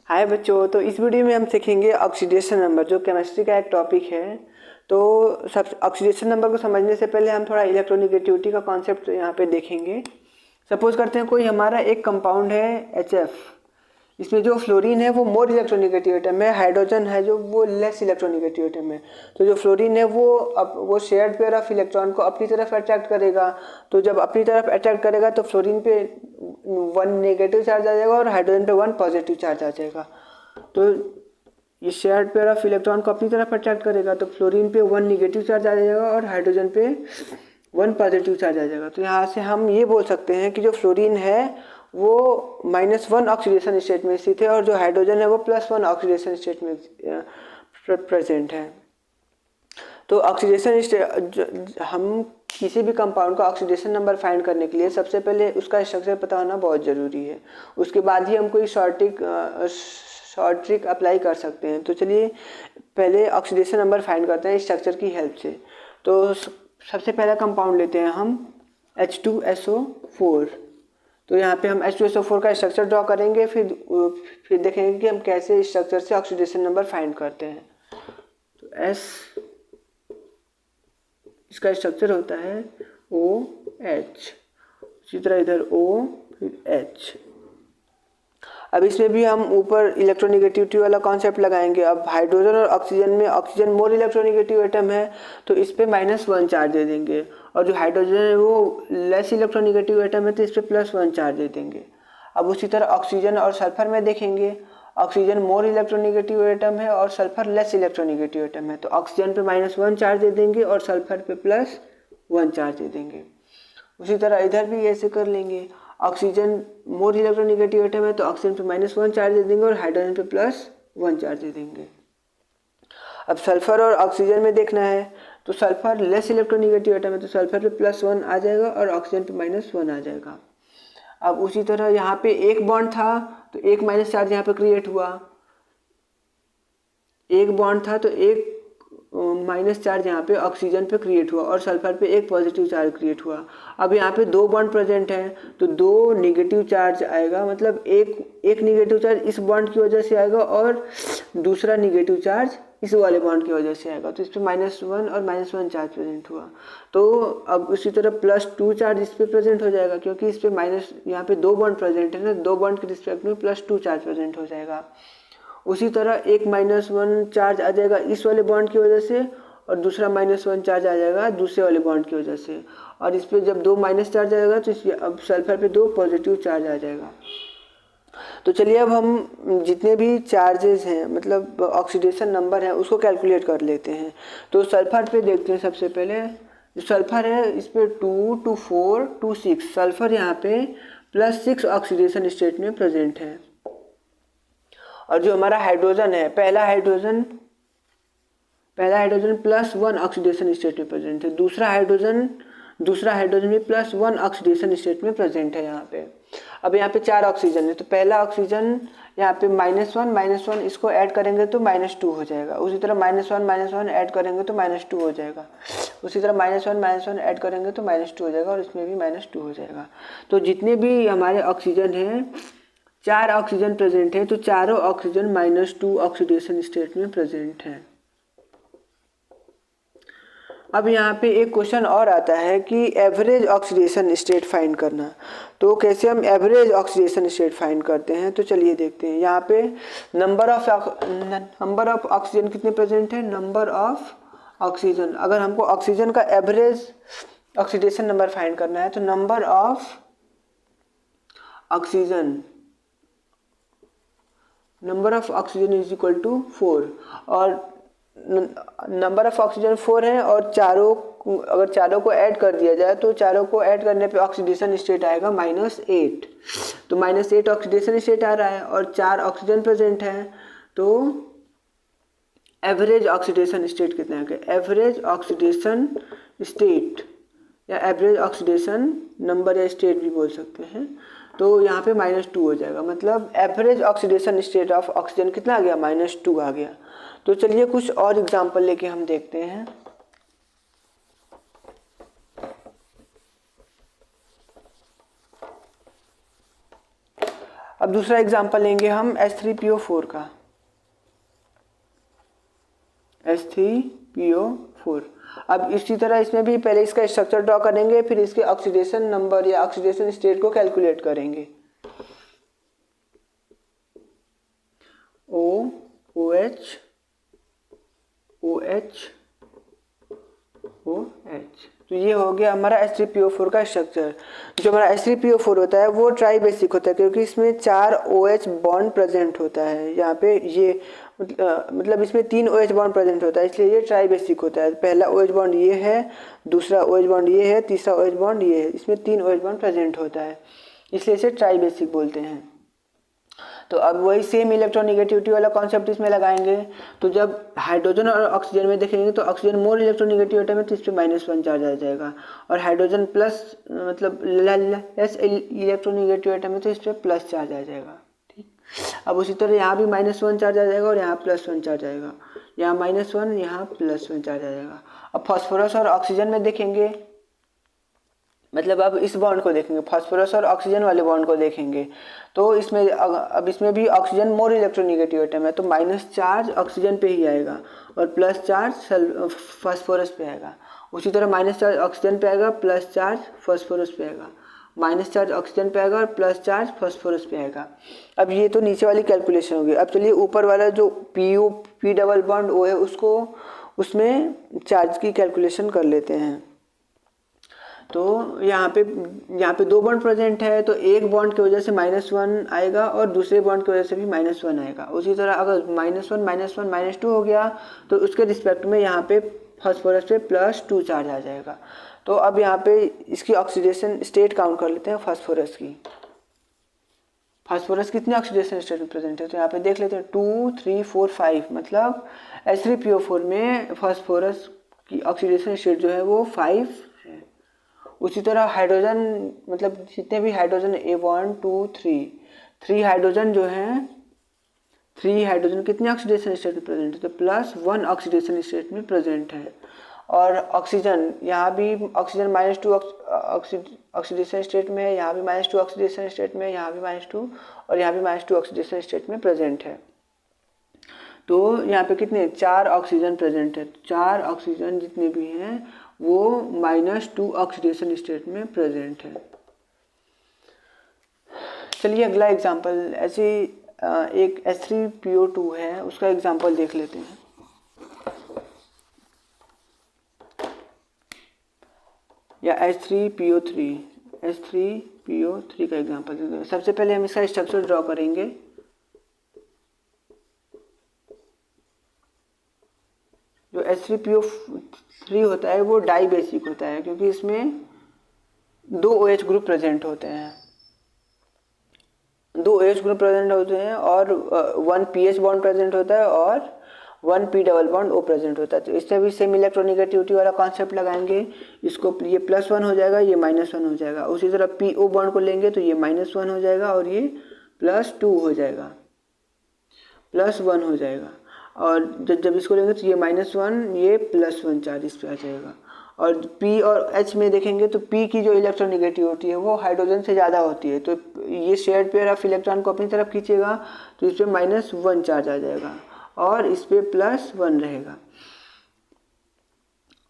हाय बच्चों, तो इस वीडियो में हम सीखेंगे ऑक्सीडेशन नंबर, जो केमिस्ट्री का एक टॉपिक है। तो सब ऑक्सीडेशन नंबर को समझने से पहले हम थोड़ा इलेक्ट्रोनेगेटिविटी का कॉन्सेप्ट यहाँ पे देखेंगे। सपोज करते हैं कोई हमारा एक कंपाउंड है HF, इसमें जो फ्लोरीन है वो मोर इलेक्ट्रोनेगेटिव एटम है, हाइड्रोजन है जो वो लेस इलेक्ट्रोनेगेटिव एटम है। तो जो फ्लोरीन है वो शेयर्ड पेयर ऑफ इलेक्ट्रॉन को अपनी तरफ अट्रैक्ट करेगा। तो जब अपनी तरफ अट्रैक्ट करेगा तो फ्लोरीन पे 1 नेगेटिव चार्ज आ जाएगा और हाइड्रोजन पे 1 पॉजिटिव चार्ज आ जाएगा। तो ये शेयर्ड पेयर ऑफ इलेक्ट्रॉन को अपनी तरफ अट्रैक्ट करेगा, तो फ्लोरीन पे 1 नेगेटिव चार्ज आ जाएगा और हाइड्रोजन पे 1 पॉजिटिव चार्ज आ जाएगा। तो यहाँ से हम ये बोल सकते हैं कि जो फ्लोरीन है वो -1 ऑक्सीडेशन स्टेट में स्थित है और जो हाइड्रोजन है वो +1 ऑक्सीडेशन स्टेट में प्रेजेंट है। तो ऑक्सीडेशन स्टेट, हम किसी भी कंपाउंड का ऑक्सीडेशन नंबर फाइंड करने के लिए सबसे पहले उसका स्ट्रक्चर पता होना बहुत ज़रूरी है। उसके बाद ही हम कोई शॉर्ट ट्रिक अप्लाई कर सकते हैं। तो चलिए पहले ऑक्सीडेशन नंबर फाइंड करते हैं स्ट्रक्चर की हेल्प से। तो सबसे पहला कंपाउंड लेते हैं हम H2SO4। तो यहाँ पे हम H2SO4 का स्ट्रक्चर ड्रॉ करेंगे, फिर देखेंगे कि हम कैसे स्ट्रक्चर से ऑक्सीडेशन नंबर फाइंड करते हैं। तो S, इसका स्ट्रक्चर होता है OH, इसी तरह इधर O फिर H। अब इसमें भी हम ऊपर इलेक्ट्रोनेगेटिविटी वाला कॉन्सेप्ट लगाएंगे। अब हाइड्रोजन और ऑक्सीजन में ऑक्सीजन मोर इलेक्ट्रोनेगेटिव एटम है तो इस पे -1 चार्ज दे देंगे, और जो हाइड्रोजन है वो लेस इलेक्ट्रोनेगेटिव एटम है तो इस पे +1 चार्ज दे देंगे। अब उसी तरह ऑक्सीजन और सल्फर में देखेंगे। ऑक्सीजन मोर इलेक्ट्रोनेगेटिव एटम है और सल्फर लेस इलेक्ट्रोनेगेटिव एटम है, तो ऑक्सीजन पे -1 चार्ज दे देंगे और सल्फर पे +1 चार्ज दे देंगे। उसी तरह इधर भी ऐसे कर लेंगे। ऑक्सीजन मोर इलेक्ट्रोनेगेटिव एटम है तो ऑक्सीजन पे -1 चार्ज दे देंगे और हाइड्रोजन पे +1 चार्ज दे देंगे। अब सल्फर और ऑक्सीजन में देखना है, तो सल्फर लेस इलेक्ट्रोनेगेटिव एटम है तो सल्फर पे +1 आ जाएगा और ऑक्सीजन पे -1 आ जाएगा। अब उसी तरह यहाँ पे एक बॉन्ड था तो एक माइनस चार्ज यहाँ पे क्रिएट हुआ, एक बॉन्ड था तो एक माइनस चार्ज यहाँ पे ऑक्सीजन पे क्रिएट हुआ और सल्फर पे एक पॉजिटिव चार्ज क्रिएट हुआ। अब यहाँ पे 2 बॉन्ड प्रेजेंट हैं तो 2 नेगेटिव चार्ज आएगा, मतलब एक नेगेटिव चार्ज इस बॉन्ड की वजह से आएगा और दूसरा नेगेटिव चार्ज इस वाले बॉन्ड की वजह से आएगा। तो इस पर -1 और -1 चार्ज प्रेजेंट हुआ। तो अब उसी तरह +2 चार्ज इस पर प्रेजेंट हो जाएगा, क्योंकि इस पर यहाँ पे 2 बॉन्ड प्रेजेंट है ना, 2 बॉन्ड के रिस्पेक्ट में +2 चार्ज प्रेजेंट हो जाएगा। उसी तरह एक -1 चार्ज आ जाएगा इस वाले बॉन्ड की वजह से और दूसरा -1 चार्ज आ जाएगा दूसरे वाले बॉन्ड की वजह से, और इस पर जब 2 माइनस चार्ज आ जाएगा तो अब सल्फर पे 2 पॉजिटिव चार्ज आ जाएगा। तो चलिए अब हम जितने भी चार्जेस हैं, मतलब ऑक्सीडेशन नंबर है, उसको कैलकुलेट कर लेते हैं। तो सल्फर पे देखते हैं। सबसे पहले जो सल्फर है इस पर 2, 2, 4, 2, 6 सल्फर यहाँ पे +6 ऑक्सीडेशन स्टेट में प्रेजेंट है। और जो हमारा हाइड्रोजन है, पहला हाइड्रोजन +1 ऑक्सीडेशन स्टेट में प्रेजेंट है। दूसरा हाइड्रोजन भी +1 ऑक्सीडेशन स्टेट में प्रेजेंट है यहाँ पे। अब यहाँ पे 4 ऑक्सीजन है, तो पहला ऑक्सीजन यहाँ पे -1 इसको ऐड करेंगे तो -2 हो जाएगा। उसी तरह -1 ऐड करेंगे तो -2 हो जाएगा। उसी तरह -1 ऐड करेंगे तो -2 हो जाएगा और इसमें भी -2 हो जाएगा। तो जितने भी हमारे ऑक्सीजन हैं, 4 ऑक्सीजन प्रेजेंट है तो चारों ऑक्सीजन -2 ऑक्सीडेशन स्टेट में प्रेजेंट है। अब यहाँ पे एक क्वेश्चन और आता है कि एवरेज ऑक्सीडेशन स्टेट फाइंड करना। तो कैसे हम एवरेज ऑक्सीडेशन स्टेट फाइंड करते हैं, तो चलिए देखते हैं। यहाँ पे नंबर ऑफ ऑक्सीजन कितने प्रेजेंट है, नंबर ऑफ ऑक्सीजन। अगर हमको ऑक्सीजन का एवरेज ऑक्सीडेशन नंबर फाइंड करना है तो number of oxygen is equal to 4, और नंबर ऑफ ऑक्सीजन 4 है और अगर चारों को ऐड कर दिया जाए तो चारों को ऐड करने पे ऑक्सीडेशन स्टेट आएगा -8। तो -8 ऑक्सीडेशन स्टेट आ रहा है और 4 ऑक्सीजन प्रेजेंट है, तो एवरेज ऑक्सीडेशन स्टेट कितना है, एवरेज ऑक्सीडेशन स्टेट या एवरेज ऑक्सीडेशन नंबर या स्टेट भी बोल सकते हैं। तो यहाँ पे -2 हो जाएगा, मतलब average oxidation state of oxygen कितना आ गया, -2 आ गया। तो चलिए कुछ और एग्जांपल लेके हम देखते हैं। अब अब दूसरा एग्जांपल लेंगे हम H3PO4 का, H3PO4। अब इसी तरह इसमें भी पहले इसका स्ट्रक्चर ड्रॉ करेंगे, फिर इसके ऑक्सीडेशन नंबर या ऑक्सीडेशन स्टेट को कैलकुलेट करेंगे। OH तो ये हो गया हमारा H3PO4 का स्ट्रक्चर। जो हमारा H3PO4 होता है वो ट्राई बेसिक होता है, क्योंकि इसमें 4 OH बॉन्ड प्रेजेंट होता है। यहाँ पे ये मतलब इसमें 3 OH बॉन्ड प्रेजेंट होता है, इसलिए ये ट्राई बेसिक होता है। पहला OH बॉन्ड ये है, दूसरा OH बॉन्ड ये है, तीसरा OH बॉन्ड ये है। इसमें 3 OH बॉन्ड प्रेजेंट होता है, इसलिए इसे ट्राई बेसिक बोलते हैं। तो अब वही सेम इलेक्ट्रोनेगेटिविटी वाला कॉन्सेप्ट इसमें लगाएंगे। तो जब हाइड्रोजन और ऑक्सीजन में देखेंगे तो ऑक्सीजन मोर इलेक्ट्रोनेगेटिव एटम है, तो इस पर -1 चार्ज आ जाएगा, और हाइड्रोजन प्लस मतलब लेस इलेक्ट्रोनेगेटिव एटम है तो इस पर प्लस चार्ज आ जाएगा। ठीक, अब उसी तरह यहाँ भी -1 चार्ज आ जाएगा और यहाँ +1 चार्ज आएगा, यहाँ -1 यहाँ +1 चार्ज आ जाएगा। अब फॉस्फोरस और ऑक्सीजन में देखेंगे, मतलब अब इस बॉन्ड को देखेंगे, फास्फोरस और ऑक्सीजन वाले बॉन्ड को देखेंगे, तो इसमें अब इसमें भी ऑक्सीजन मोर इलेक्ट्रोनेगेटिव एटम है, तो माइनस चार्ज ऑक्सीजन पे ही आएगा और प्लस चार्ज फास्फोरस पे आएगा। उसी तरह माइनस चार्ज ऑक्सीजन पे आएगा, प्लस चार्ज फास्फोरस पे आएगा, माइनस चार्ज ऑक्सीजन पे आएगा और प्लस चार्ज फास्फोरस पे आएगा। अब ये तो नीचे वाली कैलकुलेशन होगी। अब चलिए ऊपर वाला जो पी डबल बॉन्ड ओ है उसको, उसमें चार्ज की कैलकुलेशन कर लेते हैं। तो यहाँ पे 2 बॉन्ड प्रेजेंट है, तो एक बॉन्ड की वजह से -1 आएगा और दूसरे बॉन्ड की वजह से भी -1 आएगा। उसी तरह अगर -1 -2 हो गया तो उसके रिस्पेक्ट में यहाँ पे फास्फोरस पे +2 चार्ज आ जाएगा। तो अब यहाँ पे इसकी ऑक्सीडेशन स्टेट काउंट कर लेते हैं फास्फोरस की। फास्फोरस कितने ऑक्सीडेशन स्टेट में प्रेजेंट है, तो यहाँ पे देख लेते हैं 2 3 4 5, मतलब H3PO4 में फास्फोरस की ऑक्सीडेशन स्टेट जो है वो 5 है। उसी तरह हाइड्रोजन, मतलब जितने भी हाइड्रोजन A1 2 3 हाइड्रोजन जो हैं, 3 हाइड्रोजन कितने ऑक्सीडेशन स्टेट में प्रेजेंट है, तो +1 ऑक्सीडेशन स्टेट में प्रेजेंट है। और ऑक्सीजन, यहाँ भी ऑक्सीजन -2 ऑक्सीडेशन स्टेट में है, यहाँ भी -2 ऑक्सीडेशन स्टेट में, यहाँ भी -2 और यहाँ भी -2 ऑक्सीडेशन स्टेट में प्रेजेंट है। तो यहाँ पे कितने 4 ऑक्सीजन प्रेजेंट है, 4 ऑक्सीजन जितने भी हैं वो -2 ऑक्सीडेशन स्टेट में प्रेजेंट है। चलिए अगला एग्जांपल, ऐसे एक H3PO2 है, उसका एग्जांपल देख लेते हैं। या H3PO3 का एग्जांपल देते हैं। सबसे पहले हम इसका स्ट्रक्चर ड्रॉ करेंगे। जो H3PO3 होता है वो डाई बेसिक होता है, क्योंकि इसमें 2 OH ग्रुप प्रेजेंट होते हैं, 2 OH ग्रुप प्रेजेंट होते हैं और 1 PH बॉन्ड प्रेजेंट होता है और 1 P double bond O present होता है। तो इससे भी सेम इलेक्ट्रोनेगेटिविटी वाला कॉन्सेप्ट लगाएंगे। इसको ये +1 हो जाएगा, ये -1 हो जाएगा। उसी तरह PO बॉन्ड को लेंगे तो ये -1 हो जाएगा और ये +2 हो जाएगा, +1 हो जाएगा। और जब इसको लेंगे तो ये -1, ये +1 चार्ज इस पर आ जाएगा। और P और H में देखेंगे तो P की जो इलेक्ट्रोनेगेटिविटी है वो हाइड्रोजन से ज़्यादा होती है, तो ये शेयर्ड पेयर ऑफ इलेक्ट्रॉन को अपनी तरफ खींचेगा तो इस पर -1 चार्ज आ जाएगा और इस पर +1 रहेगा।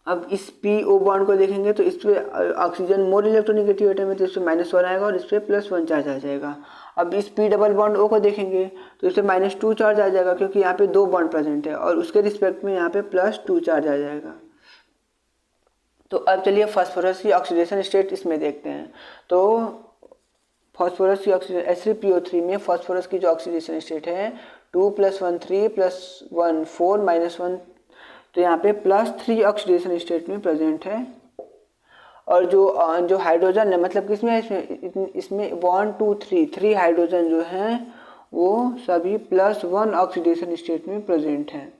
अब इस PO बॉन्ड को देखेंगे तो इस पर ऑक्सीजन मोर इलेक्ट्रोनेगेटिव एटम है, तो इस पर -1 आएगा और इस पर +1 चार्ज आ जाएगा। अब इस P डबल बॉन्ड O को देखेंगे तो इस पर -2 चार्ज आ जाएगा, क्योंकि यहाँ पे 2 बॉन्ड प्रेजेंट है और उसके रिस्पेक्ट में यहाँ पे +2 चार्ज आ जाएगा। तो अब चलिए फास्फोरस की ऑक्सीडेशन स्टेट इसमें देखते हैं। तो फास्फोरस की ऑक्सीडेशन H3PO3 में फास्फोरस की जो ऑक्सीडेशन स्टेट है 2 + 1 3 + 1 4 -1, तो यहाँ पे +3 ऑक्सीडेशन स्टेट में प्रेजेंट है। और जो हाइड्रोजन है, मतलब किसमें, इसमें 1 2 3 हाइड्रोजन जो हैं वो सभी +1 ऑक्सीडेशन स्टेट में प्रेजेंट हैं।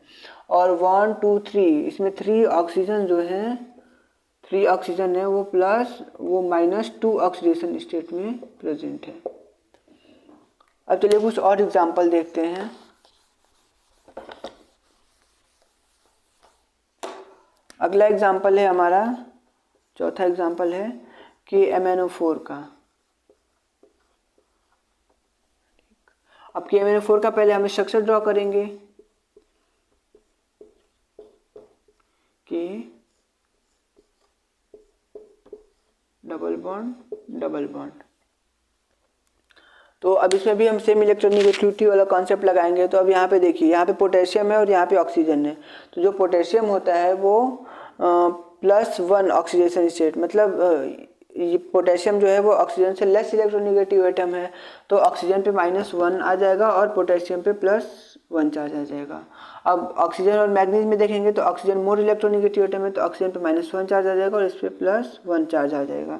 और 1 2 3 इसमें 3 ऑक्सीजन जो हैं, 3 ऑक्सीजन है वो -2 ऑक्सीडेशन स्टेट में प्रेजेंट है। अब चलिए कुछ और एग्जांपल देखते हैं। अगला एग्जांपल है हमारा, चौथा एग्जांपल है कि MnO4 का। अब KMnO4 का पहले हम स्ट्रक्चर ड्रॉ करेंगे कि डबल बॉन्ड। तो अब इसमें भी हम सेम इलेक्ट्रोनेगेटिविटी वाला कॉन्सेप्ट लगाएंगे। तो अब यहाँ पे देखिए, यहाँ पे पोटेशियम है और यहाँ पे ऑक्सीजन है। तो जो पोटेशियम होता है वो +1 ऑक्सीडेशन स्टेट, मतलब ये पोटेशियम जो है वो ऑक्सीजन से लेस इलेक्ट्रोनेगेटिव एटम है, तो ऑक्सीजन पे -1 आ जाएगा और पोटेशियम पे +1 चार्ज आ जाएगा। अब ऑक्सीजन और मैग्नीज में देखेंगे तो ऑक्सीजन मोर इलेक्ट्रोनेगेटिव एटम है, तो ऑक्सीजन पे -1 चार्ज आ जाएगा और इस पे +1 चार्ज आ जाएगा।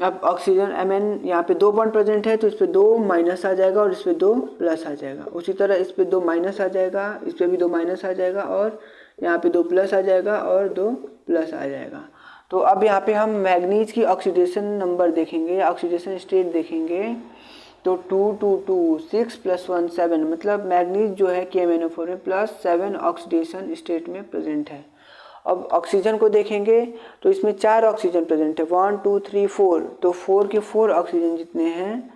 अब ऑक्सीजन Mn यहाँ पे 2 बॉन्ड प्रेजेंट है, तो इस पे 2 माइनस आ जाएगा और इस पे 2 प्लस आ जाएगा। उसी तरह इस पे 2 माइनस आ जाएगा, इस पे भी 2 माइनस आ जाएगा और यहाँ पे 2 प्लस आ जाएगा और 2 प्लस आ जाएगा। तो अब यहाँ पे हम मैग्नीज की ऑक्सीडेशन नंबर देखेंगे, ऑक्सीडेशन स्टेट देखेंगे। तो 2 2 2 6 + 1 7, मतलब मैग्नीज जो है KMnO4 में +7 ऑक्सीडेशन स्टेट में प्रेजेंट है। अब ऑक्सीजन को देखेंगे तो इसमें 4 ऑक्सीजन प्रेजेंट है, 1 2 3 4। तो 4 के 4 ऑक्सीजन जितने हैं,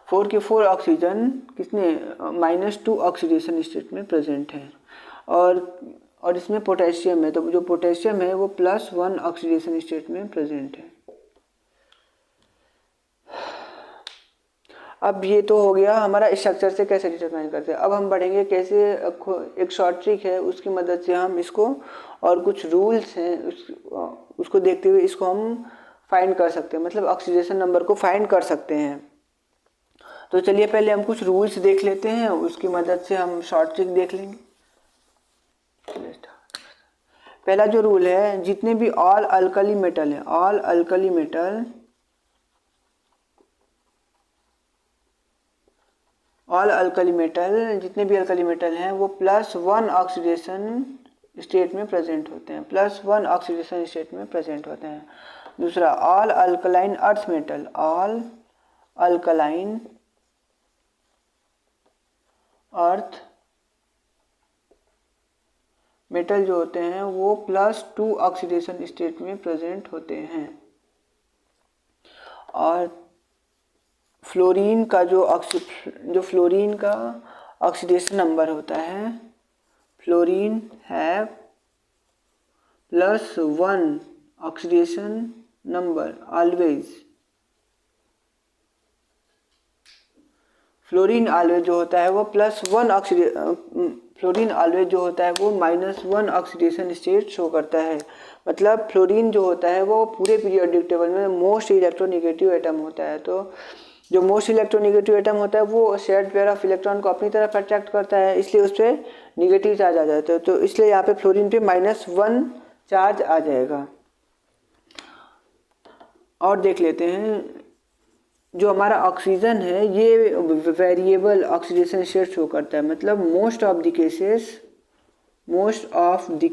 4 के 4 ऑक्सीजन कितने -2 ऑक्सीडेशन स्टेट में प्रेजेंट है। और इसमें पोटेशियम है, तो जो पोटेशियम है वो +1 ऑक्सीडेशन स्टेट में प्रेजेंट है। अब ये तो हो गया हमारा स्ट्रक्चर से कैसे डिटरमाइन करते हैं। अब हम बढ़ेंगे कैसे, एक शॉर्ट ट्रिक है उसकी मदद से हम इसको, और कुछ रूल्स हैं उसको देखते हुए इसको हम फाइंड कर सकते हैं, मतलब ऑक्सीडेशन नंबर को फाइंड कर सकते हैं। तो चलिए पहले हम कुछ रूल्स देख लेते हैं, उसकी मदद से हम शॉर्ट ट्रिक देख लेंगे। पहला जो रूल है, जितने भी ऑल अल्कली मेटल है, ऑल अल्कली मेटल जितने भी अल्कली मेटल हैं वो +1 ऑक्सीडेशन स्टेट में प्रेजेंट होते हैं, +1 ऑक्सीडेशन स्टेट में प्रेजेंट होते हैं। दूसरा, all alkaline earth metal, all alkaline earth metal जो होते हैं वो +2 ऑक्सीडेशन स्टेट में प्रेजेंट होते हैं। और फ्लोरीन का जो फ्लोरीन का ऑक्सीडेशन नंबर होता है, फ्लोरीन है +1 oxidation number always. Fluorine always जो होता है वो फ्लोरीन ऑलवेज जो होता है वो -1 ऑक्सीडेशन स्टेट शो करता है। मतलब फ्लोरीन जो होता है वो पूरे पीरियोडिक टेबल में मोस्ट इलेक्ट्रोनेगेटिव एटम होता है। तो जो मोस्ट इलेक्ट्रोनेगेटिव एटम होता है वो शेयर्ड पेयर ऑफ इलेक्ट्रॉन को अपनी तरफ अट्रैक्ट करता है, इसलिए उस पर निगेटिव चार्ज आ जाता है। तो इसलिए यहाँ पे फ्लोरीन पे -1 चार्ज आ जाएगा। और देख लेते हैं, जो हमारा ऑक्सीजन है ये वेरिएबल ऑक्सीडेशन स्टेट शो करता है, मतलब मोस्ट ऑफ द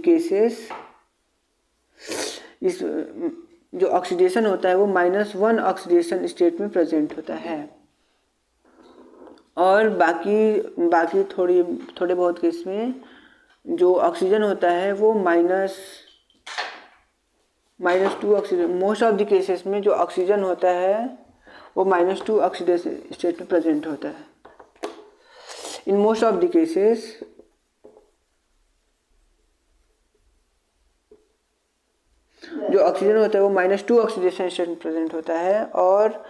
केसेस इस जो ऑक्सीडेशन होता है वो -1 ऑक्सीडेशन स्टेट में प्रेजेंट होता है। और बाकी थोड़े बहुत केस में जो ऑक्सीजन होता है वो -2 oxygen, most of the cases में जो ऑक्सीजन होता है वो -2 ऑक्सीडेशन स्टेट में प्रेजेंट होता है। In most of the cases जो ऑक्सीजन होता है वो -2 ऑक्सीडेशन स्टेट में प्रेजेंट होता है। और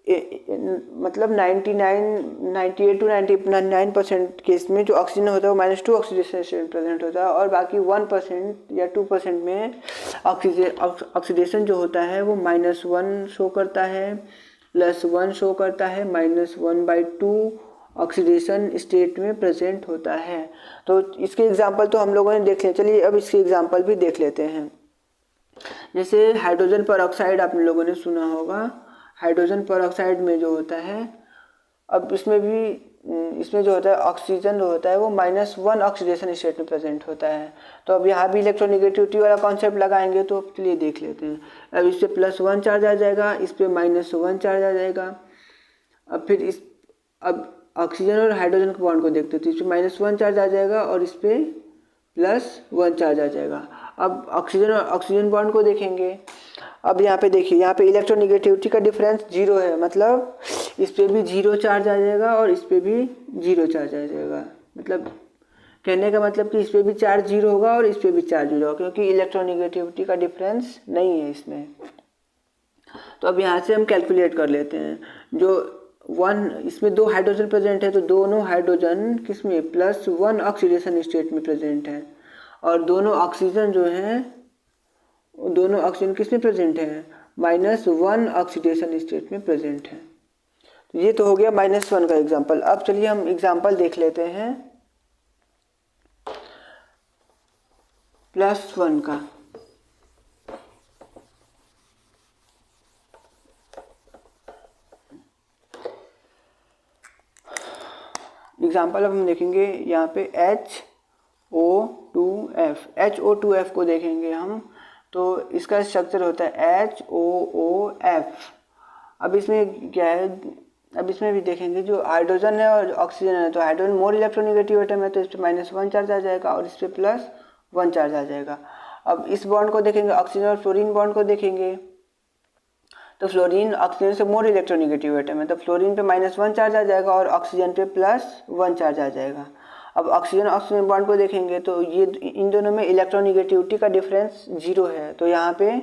मतलब 98 to 99% केस में जो ऑक्सीजन होता है वो -2 ऑक्सीडेशन स्टेट में प्रेजेंट होता है। और बाकी 1% या 2% में ऑक्सीडेशन जो होता है वो -1 शो करता है, +1 शो करता है, -1/2 ऑक्सीडेशन स्टेट में प्रेजेंट होता है। तो इसके एग्जांपल तो हम लोगों ने देख लिया, चलिए अब इसके एग्जांपल भी देख लेते हैं। जैसे हाइड्रोजन परऑक्साइड आप लोगों ने सुना होगा, हाइड्रोजन परऑक्साइड में जो होता है, अब इसमें जो होता है ऑक्सीजन जो होता है वो -1 ऑक्सीडेशन स्टेट में प्रेजेंट होता है। तो अब यहाँ भी इलेक्ट्रोनेगेटिविटी वाला कॉन्सेप्ट लगाएंगे, तो चलिए देख लेते हैं। अब इस पे +1 चार्ज आ जाएगा, इस पे -1 चार्ज आ जाएगा। अब ऑक्सीजन और हाइड्रोजन के बॉन्ड को देखते हैं, तो इस पे -1 चार्ज आ जाएगा और इस पे +1 चार्ज आ जाएगा। अब ऑक्सीजन और ऑक्सीजन बॉन्ड को देखेंगे। अब यहाँ पे देखिए, यहाँ पे इलेक्ट्रोनेगेटिविटी का डिफरेंस 0 है, मतलब इस पे भी 0 चार्ज आ जाएगा और इस पे भी 0 चार्ज आ जाएगा। मतलब कहने का मतलब कि इस पे भी चार्ज 0 होगा और इस पे भी चार्ज 0 होगा, क्योंकि इलेक्ट्रोनेगेटिविटी का डिफरेंस नहीं है इसमें। तो अब यहाँ से हम कैलकुलेट कर लेते हैं। जो 1, इसमें 2 हाइड्रोजन प्रेजेंट है, तो दोनों हाइड्रोजन किस में, +1 ऑक्सीडेशन स्टेट में प्रेजेंट है। और दोनों ऑक्सीजन जो हैं, दोनों ऑक्सीजन किस में प्रेजेंट है, -1 ऑक्सीडेशन स्टेट में प्रेजेंट है। तो ये तो हो गया -1 का एग्जाम्पल। अब चलिए हम एग्जाम्पल देख लेते हैं +1 का। एग्जाम्पल अब हम देखेंगे यहाँ पे HO2F को देखेंगे हम। तो इसका स्ट्रक्चर होता है HOOF। अब इसमें क्या है, अब इसमें भी देखेंगे जो हाइड्रोजन है और ऑक्सीजन है, तो हाइड्रोजन मोर इलेक्ट्रोनेगेटिव एटम है, तो इस पर -1 चार्ज आ जाएगा और इस पर +1 चार्ज आ जाएगा। अब इस बॉन्ड को देखेंगे, ऑक्सीजन और फ्लोरीन बॉन्ड को देखेंगे, तो फ्लोरीन ऑक्सीजन से मोर इलेक्ट्रोनेगेटिव एटम है, तो फ्लोरीन पे -1 चार्ज आ जाएगा और ऑक्सीजन पे +1 चार्ज आ जाएगा। अब ऑक्सीजन ऑक्सीजन बॉन्ड को देखेंगे तो ये इन दोनों में इलेक्ट्रोनेगेटिविटी का डिफरेंस 0 है, तो यहाँ पे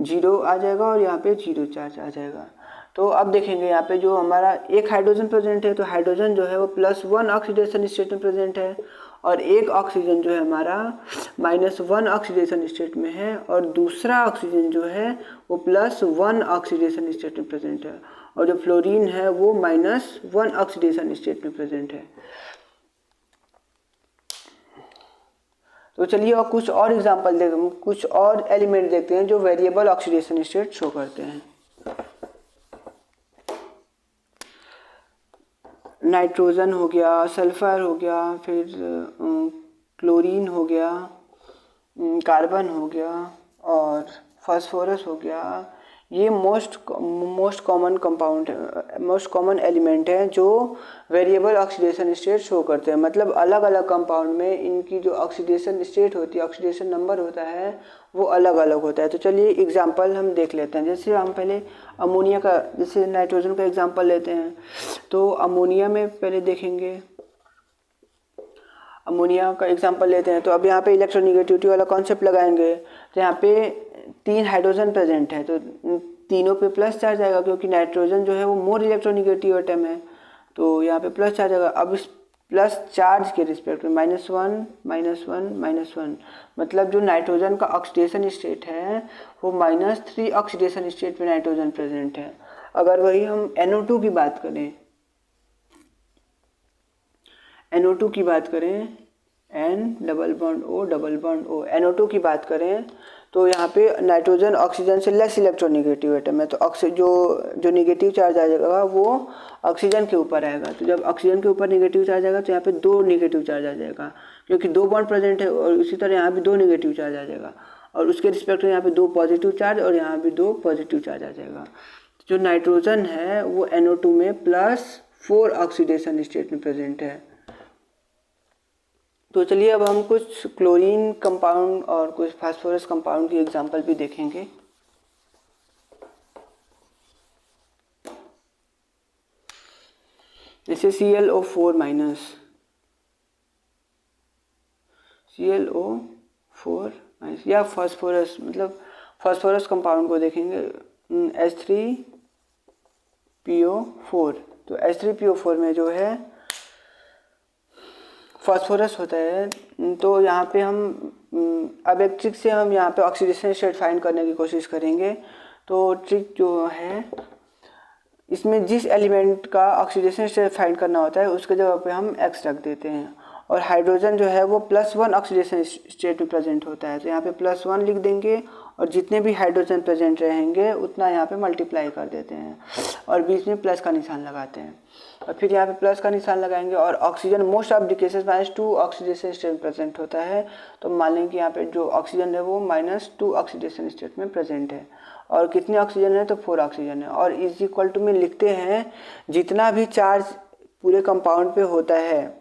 0 आ जाएगा और यहाँ पे 0 चार्ज आ जाएगा। तो अब देखेंगे यहाँ पे जो हमारा एक हाइड्रोजन प्रेजेंट है, तो हाइड्रोजन जो है वो +1 ऑक्सीडेशन स्टेट में प्रेजेंट है और एक ऑक्सीजन जो है हमारा -1 ऑक्सीडेशन स्टेट में है और दूसरा ऑक्सीजन जो है वो +1 ऑक्सीडेशन स्टेट में प्रेजेंट है और जो फ्लोरीन है वो -1 ऑक्सीडेशन स्टेट में प्रेजेंट है। तो चलिए और कुछ और एग्जांपल देखते, कुछ और एलिमेंट देखते हैं जो वेरिएबल ऑक्सीडेशन स्टेट शो करते हैं। नाइट्रोजन हो गया, सल्फर हो गया, फिर क्लोरीन हो गया, कार्बन हो गया और फास्फोरस हो गया। ये मोस्ट कॉमन कंपाउंड है, मोस्ट कॉमन एलिमेंट है जो वेरिएबल ऑक्सीडेशन स्टेट शो करते हैं। मतलब अलग अलग कंपाउंड में इनकी जो ऑक्सीडेशन स्टेट होती है, ऑक्सीडेशन नंबर होता है, वो अलग अलग होता है। तो चलिए एग्जांपल हम देख लेते हैं। जैसे हम पहले अमोनिया का, जैसे नाइट्रोजन का एग्जांपल लेते हैं, तो अमोनिया में पहले देखेंगे, अमोनिया का एग्जांपल लेते हैं। तो अब यहाँ पे इलेक्ट्रोनेगेटिविटी वाला कॉन्सेप्ट लगाएंगे, तो यहाँ पे 3 हाइड्रोजन प्रेजेंट है, तो तीनों पे प्लस चार्ज आएगा, क्योंकि नाइट्रोजन जो है वो मोर इलेक्ट्रोनेगेटिव एटम है, तो यहाँ पे प्लस चार्ज आएगा। अब इस प्लस चार्ज के रिस्पेक्ट में -1 -1 -1, मतलब जो नाइट्रोजन का ऑक्सीडेशन स्टेट है वो -3 ऑक्सीडेशन स्टेट में नाइट्रोजन प्रेजेंट है। अगर वही हम NO2 की बात करें, NO2 की बात करें, N double bond O, NO2 की बात करें, तो यहाँ पे नाइट्रोजन ऑक्सीजन से लेस इलेक्ट्रोनेगेटिव एटम है, तो जो नेगेटिव चार्ज आ जाएगा वो ऑक्सीजन के ऊपर आएगा। तो जब ऑक्सीजन के ऊपर नेगेटिव चार्ज आएगा तो यहाँ पे 2 नेगेटिव चार्ज आ जाएगा, क्योंकि 2 बॉन्ड प्रेजेंट है, और उसी तरह यहाँ भी 2 नेगेटिव चार्ज आ जाएगा और उसके रिस्पेक्ट में यहाँ पे 2 पॉजिटिव चार्ज और यहाँ भी 2 पॉजिटिव चार्ज आ जाएगा। जो नाइट्रोजन है वो NO2 में +4 ऑक्सीडेशन स्टेट में प्रेजेंट है। तो चलिए अब हम कुछ क्लोरीन कंपाउंड और कुछ फास्फोरस कंपाउंड की एग्जांपल भी देखेंगे। जैसे ClO4 माइनस, या फास्फोरस, मतलब फास्फोरस कंपाउंड को देखेंगे, H3PO4। तो H3PO4 में जो है फास्फोरस होता है, तो यहाँ पे हम अब एक ट्रिक से हम यहाँ पे ऑक्सीडेशन स्टेट फाइंड करने की कोशिश करेंगे। तो ट्रिक जो है, इसमें जिस एलिमेंट का ऑक्सीडेशन स्टेट फाइंड करना होता है उसके जगह पे हम X रख देते हैं, और हाइड्रोजन जो है वो +1 ऑक्सीडेशन स्टेट में प्रेजेंट होता है, तो यहाँ पे +1 लिख देंगे और जितने भी हाइड्रोजन प्रेजेंट रहेंगे उतना यहाँ पे मल्टीप्लाई कर देते हैं और बीच में प्लस का निशान लगाते हैं, और फिर यहाँ पे प्लस का निशान लगाएंगे। और oxygen most of the cases -2 oxidation state में प्रेजेंट होता है, तो मान लेंगे कि यहाँ पे जो ऑक्सीजन है वो -2 ऑक्सीडेशन स्टेट में प्रेजेंट है। और कितने ऑक्सीजन है, तो 4 ऑक्सीजन है, और इज इक्वल टू में लिखते हैं जितना भी चार्ज पूरे कंपाउंड पे होता है।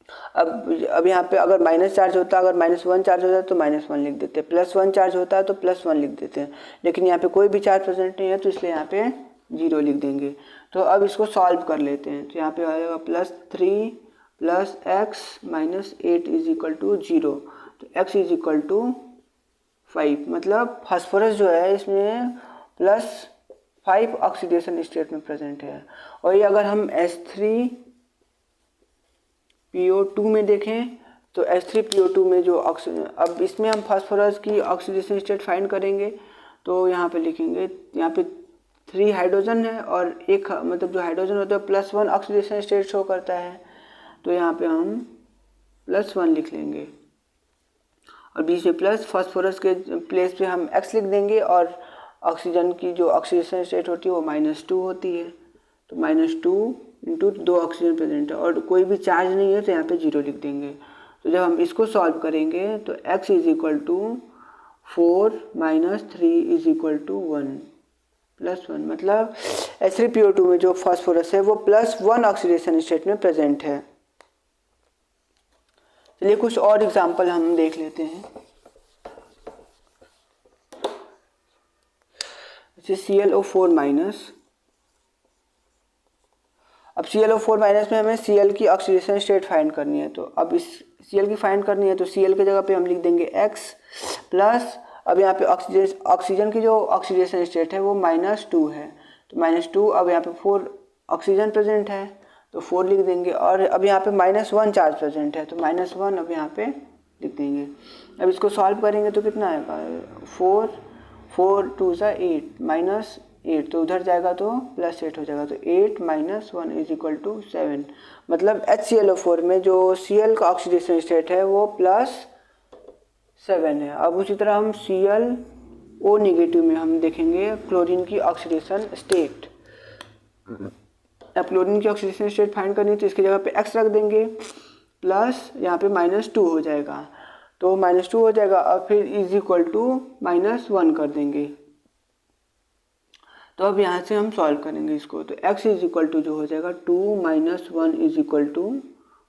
अब यहाँ पे अगर माइनस चार्ज होता, अगर -1 चार्ज होता है तो -1 लिख देते हैं, +1 चार्ज होता है तो +1 लिख देते हैं, लेकिन यहाँ पे कोई भी चार्ज प्रेजेंट नहीं है तो इसलिए यहाँ पे 0 लिख देंगे। तो अब इसको सॉल्व कर लेते हैं। तो यहाँ पे आ जाएगा +3 + x - 8 = 0। तो x = 5, मतलब फास्फोरस जो है इसमें +5 ऑक्सीडेशन स्टेट में प्रेजेंट है। और ये अगर हम H3PO2 में देखें तो H3PO2 में जो अब इसमें हम फास्फोरस की ऑक्सीडेशन स्टेट फाइंड करेंगे। तो यहाँ पे लिखेंगे, यहाँ पे 3 हाइड्रोजन है और एक मतलब जो हाइड्रोजन होता है +1 ऑक्सीडेशन स्टेट शो करता है। तो यहाँ पे हम +1 लिख लेंगे और बीच में प्लस, फास्फोरस के प्लेस पे हम x लिख देंगे और ऑक्सीजन की जो ऑक्सीडेशन स्टेट होती है वो -2 होती है। तो -2 इंटू 2 ऑक्सीजन प्रेजेंट है और कोई भी चार्ज नहीं है तो यहाँ पे 0 लिख देंगे। तो जब हम इसको सॉल्व करेंगे तो x = 4 - 3 = 1 +1, मतलब H3PO2 में जो फास्फोरस है वो +1 ऑक्सीडेशन स्टेट में प्रेजेंट है। चलिए कुछ और एग्जाम्पल हम देख लेते हैं। जैसे ClO4-। अब ClO4- में हमें Cl की ऑक्सीडेशन स्टेट फाइंड करनी है। तो अब इस Cl की फाइंड करनी है तो Cl की जगह पे हम लिख देंगे x प्लस, अब यहाँ पे ऑक्सीजन की जो ऑक्सीडेशन स्टेट है वो -2 है। तो -2, अब यहाँ पे 4 ऑक्सीजन प्रेजेंट है तो 4 लिख देंगे और अब यहाँ पे -1 चार्ज प्रेजेंट है तो -1 अब यहाँ पे लिख देंगे। अब इसको सॉल्व करेंगे तो कितना आएगा, 4 2 = 8 -8, तो उधर जाएगा तो +8 हो जाएगा। तो 8 - 1 = 7, मतलब HClO4 में जो Cl का ऑक्सीडेशन स्टेट है वो +7 है। अब उसी तरह हम ClO- में हम देखेंगे क्लोरीन की ऑक्सीडेशन स्टेट। अब क्लोरीन की ऑक्सीडेशन स्टेट फाइंड करनी है तो इसकी जगह पे x रख देंगे प्लस यहाँ पे -2 हो जाएगा। तो -2 हो जाएगा और फिर = -1 कर देंगे। तो अब यहाँ से हम सॉल्व करेंगे इसको। तो x = जो हो जाएगा 2 - 1 =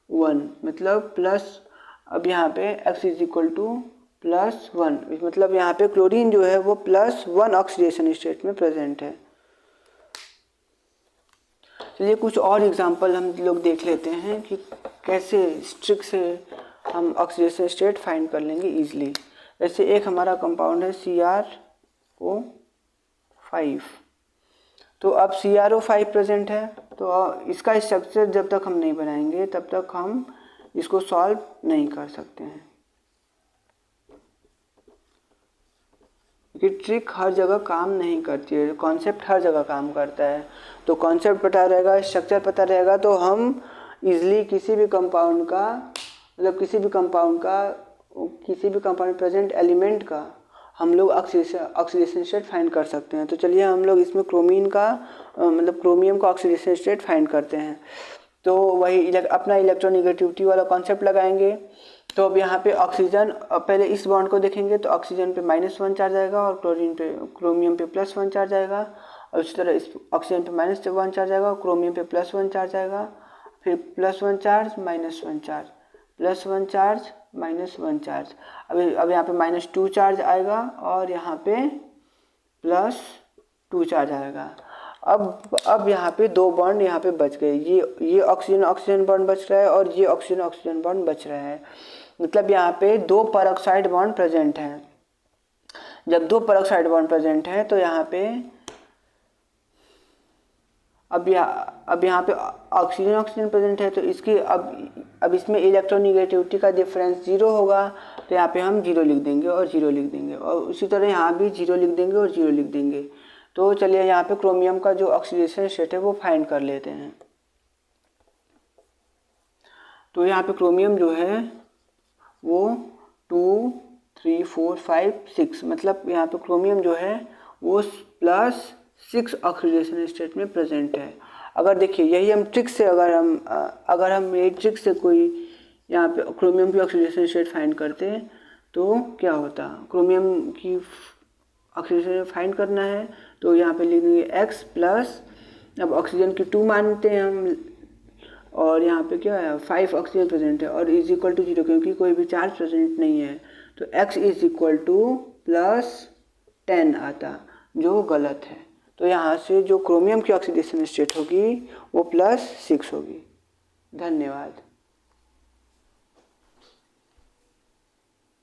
1, मतलब प्लस, अब यहाँ पे x = +1, मतलब यहाँ पे क्लोरीन जो है वो +1 ऑक्सीडेशन स्टेट में प्रेजेंट है। चलिए कुछ और एग्जांपल हम लोग देख लेते हैं कि कैसे ट्रिक से हम ऑक्सीडेशन स्टेट फाइंड कर लेंगे इजीली। जैसे एक हमारा कंपाउंड है CrO5, तो अब CrO5 प्रेजेंट है तो इसका स्ट्रक्चर जब तक हम नहीं बनाएंगे तब तक हम इसको सॉल्व नहीं कर सकते हैं, क्योंकि ट्रिक हर जगह काम नहीं करती है, कॉन्सेप्ट हर जगह काम करता है। तो कॉन्सेप्ट पता रहेगा, स्ट्रक्चर पता रहेगा तो हम इजीली किसी भी कंपाउंड में प्रेजेंट एलिमेंट का हम लोग ऑक्सीडेशन स्टेट फाइंड कर सकते हैं। तो चलिए हम लोग इसमें क्रोमीन का मतलब क्रोमियम का ऑक्सीडेशन स्टेट फाइंड करते हैं। तो वही अपना इलेक्ट्रोनेगेटिविटी वाला कॉन्सेप्ट लगाएंगे। तो अब यहाँ पे ऑक्सीजन, पहले इस बॉन्ड को देखेंगे तो ऑक्सीजन पे -1 चार्ज आएगा और क्रोमियम पे +1 चार्ज आएगा, और इसी तरह इस ऑक्सीजन पे -1 चार्ज आएगा और क्रोमियम पे +1 चार्ज आएगा, फिर +1 चार्ज -1 चार्ज, +1 चार्ज -1 चार्ज। अब यहाँ पे -2 चार्ज आएगा और यहाँ पे +2 चार्ज आएगा। अब यहाँ पे 2 बॉन्ड यहाँ पे बच गए, ये ऑक्सीजन बॉन्ड बच रहा है और ये ऑक्सीजन बॉन्ड बच रहा है, मतलब यहाँ पे 2 परऑक्साइड बॉन्ड प्रेजेंट हैं। जब 2 परऑक्साइड बॉन्ड प्रेजेंट हैं तो यहाँ पे अब यहाँ पे ऑक्सीजन प्रेजेंट है तो इसकी अब इसमें इलेक्ट्रोनेगेटिविटी का डिफरेंस 0 होगा, तो यहाँ पे हम 0 लिख देंगे और 0 लिख देंगे, और उसी तरह यहाँ भी 0 लिख देंगे और 0 लिख देंगे। तो चलिए यहाँ पे क्रोमियम का जो ऑक्सीडेशन स्टेट है वो फाइंड कर लेते हैं। तो यहाँ पे क्रोमियम जो है वो 2 3 4 5 6, मतलब यहाँ पे क्रोमियम जो है वो +6 ऑक्सीडेशन स्टेट में प्रेजेंट है। अगर देखिए यही हम ट्रिक से अगर हम ये ट्रिक से कोई यहाँ पे क्रोमियम की ऑक्सीडेशन स्टेट फाइंड करते हैं तो क्या होता, क्रोमियम की ऑक्सीडेशन फाइंड करना है तो यहाँ पे लिखेंगे x प्लस, अब ऑक्सीजन की 2 मानते हैं हम और यहाँ पे क्या है 5 ऑक्सीजन प्रेजेंट है और = 0 क्योंकि कोई भी चार्ज प्रेजेंट नहीं है, तो x = +10 आता, जो गलत है। तो यहाँ से जो क्रोमियम की ऑक्सीडेशन स्टेट होगी वो +6 होगी। धन्यवाद।